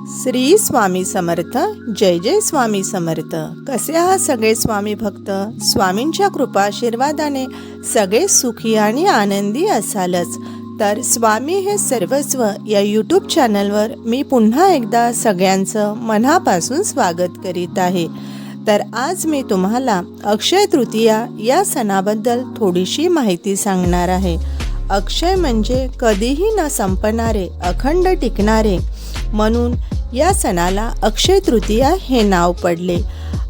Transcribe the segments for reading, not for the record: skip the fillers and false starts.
श्री स्वामी समर्थ. जय जय स्वामी समर्थ. कसे आहात सगळे स्वामी भक्त? स्वामींच्या कृपा आशीर्वादाने सगळे सुखी आणि आनंदी असालच. तर स्वामी हे सर्वस्व या यूट्यूब चॅनलवर मी पुन्हा एकदा सगळ्यांचं मनापासून स्वागत करीत आहे. तर आज मी तुम्हाला अक्षय तृतीया या सणाबद्दल थोडीशी माहिती सांगणार आहे. अक्षय म्हणजे कधीही न संपणारे, अखंड टिकणारे, म्हणून या सणाला अक्षय तृतीया हे नाव पडले.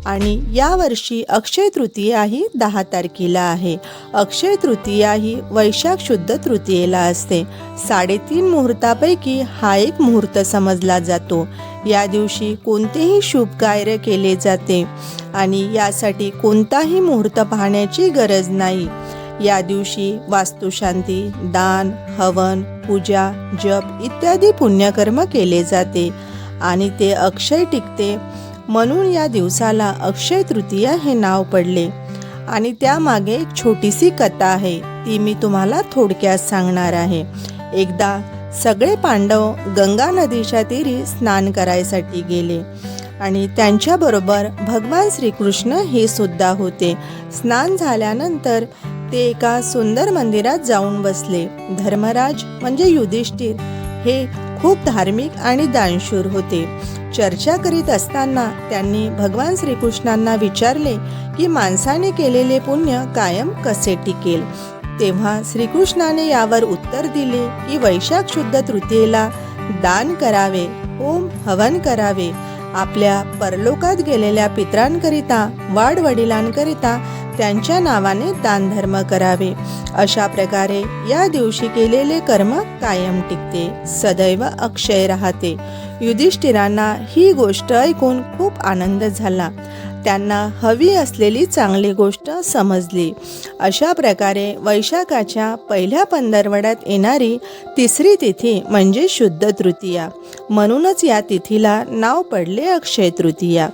आणि यावर्षी अक्षय तृतीया ही 10 तारखेला आहे. अक्षय तृतीया ही वैशाख शुद्ध तृतीयेला असते. 3.5 मुहूर्तापैकी हा एक मुहूर्त समजला जातो. या दिवशी कोणतेही शुभ कार्य केले जाते आणि यासाठी कोणताही मुहूर्त पाहण्याची गरज नाही. या दिवशी वास्तुशांती, दान, हवन, पूजा, जप इत्यादी पुण्यकर्म केले जाते आणि ते अक्षय टिकते, म्हणून या दिवसाला अक्षय तृतीया हे नाव पडले. आणि त्यामागे एक छोटीशी कथा आहे, ती मी तुम्हाला थोडक्यात सांगणार आहे. एकदा सगळे पांडव गंगा नदीच्या तीरी स्नान करायसाठी गेले आणि त्यांच्याबरोबर भगवान श्रीकृष्ण हे सुद्धा होते. स्नान झाल्यानंतर ते एका सुंदर मंदिरात जाऊन बसले. धर्मराज म्हणजे युधिष्ठिर हे खूप धार्मिक आणि दानशूर होते. चर्चा करीत असताना त्यांनी भगवान श्रीकृष्णांना विचारले की माणसाने केलेले पुण्य कायम कसे टिकेल. तेव्हा श्रीकृष्णाने यावर उत्तर दिले की वैशाख शुद्ध तृतीयेला दान करावे, होम हवन करावे, आपल्या परलोकात गेलेल्या पितरांकरिता, वाडवडिलांकरिता त्यांच्या नावाने दानधर्म करावे. अशा प्रकारे या दिवशी केलेले कर्म कायम टिकते, सदैव अक्षय राहते. युधिष्ठिरांना ही गोष्ट ऐकून खूप आनंद झाला. त्यांना हवी असलेली चांगली गोष्ट समजली. अशा प्रकारे वैशाखाच्या पहिल्या पंधरवड्यात येणारी तिसरी तिथी म्हणजे शुद्ध तृतीया, म्हणूनच या तिथीला नाव पडले अक्षय तृतीया.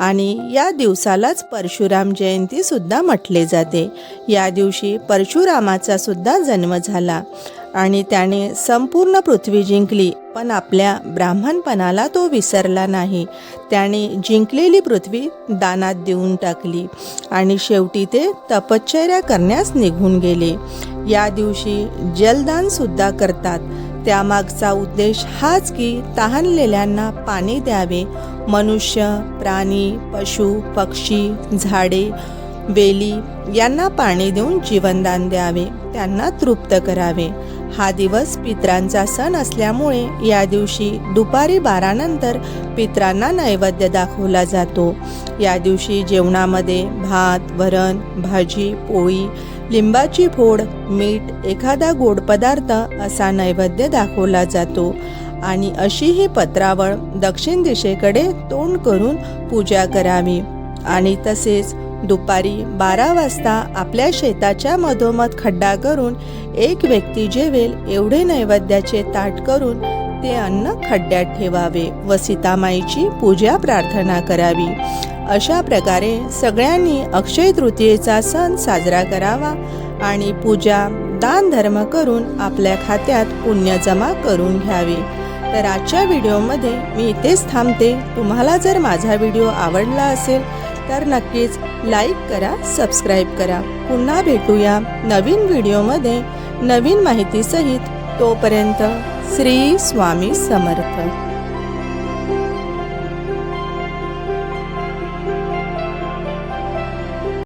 आणि या दिवसालाच परशुराम जयंती सुद्धा म्हटले जाते. या दिवशी परशुरामाचा सुद्धा जन्म झाला आणि त्याने संपूर्ण पृथ्वी जिंकली, पण आपल्या ब्राह्मणपणाला तो विसरला नाही. त्याने जिंकलेली पृथ्वी दानात देऊन टाकली आणि शेवटी ते तपश्चर्या करण्यास निघून गेले. या दिवशी जलदान सुद्धा करतात. त्यामागचा उद्देश हाच की तहानलेल्यांना पाणी द्यावे. मनुष्य, प्राणी, पशु, पक्षी, झाडे, वेली यांना पाणी देऊन जीवनदान द्यावे, त्यांना तृप्त करावे. हा दिवस पितरांचा सण असल्यामुळे या दिवशी दुपारी 12 नंतर पितरांना नैवेद्य दाखवला जातो. या दिवशी जेवणामध्ये भात, वरण, भाजी, पोळी, लिंबाची फोड, मीठ, एखादा गोड पदार्थ असा नैवेद्य दाखवला जातो. आणि अशी ही पत्रावळ दक्षिण दिशेकडे तोंड करून पूजा करावी. आणि तसेच दुपारी 12 वाजता आपल्या शेताच्या मधोमध खड्डा करून एक व्यक्ती जेवेल एवढे नैवेद्याचे ताट करून ते अन्न खड्ड्यात ठेवावे व सीतामाईची पूजा प्रार्थना करावी. अशा प्रकारे सगळ्यांनी अक्षय तृतीयेचा सण साजरा करावा आणि पूजा, दान धर्म करून आपल्या खात्यात पुण्य जमा करून घ्यावे. तर आजच्या व्हिडिओमध्ये मी इथेच थांबते. तुम्हाला जर माझा व्हिडिओ आवडला असेल तर नक्कीच लाईक करा, सबस्क्राईब करा. पुन्हा भेटूया नवीन व्हिडिओमध्ये नवीन माहितीसहित. तोपर्यंत श्री स्वामी समर्थ.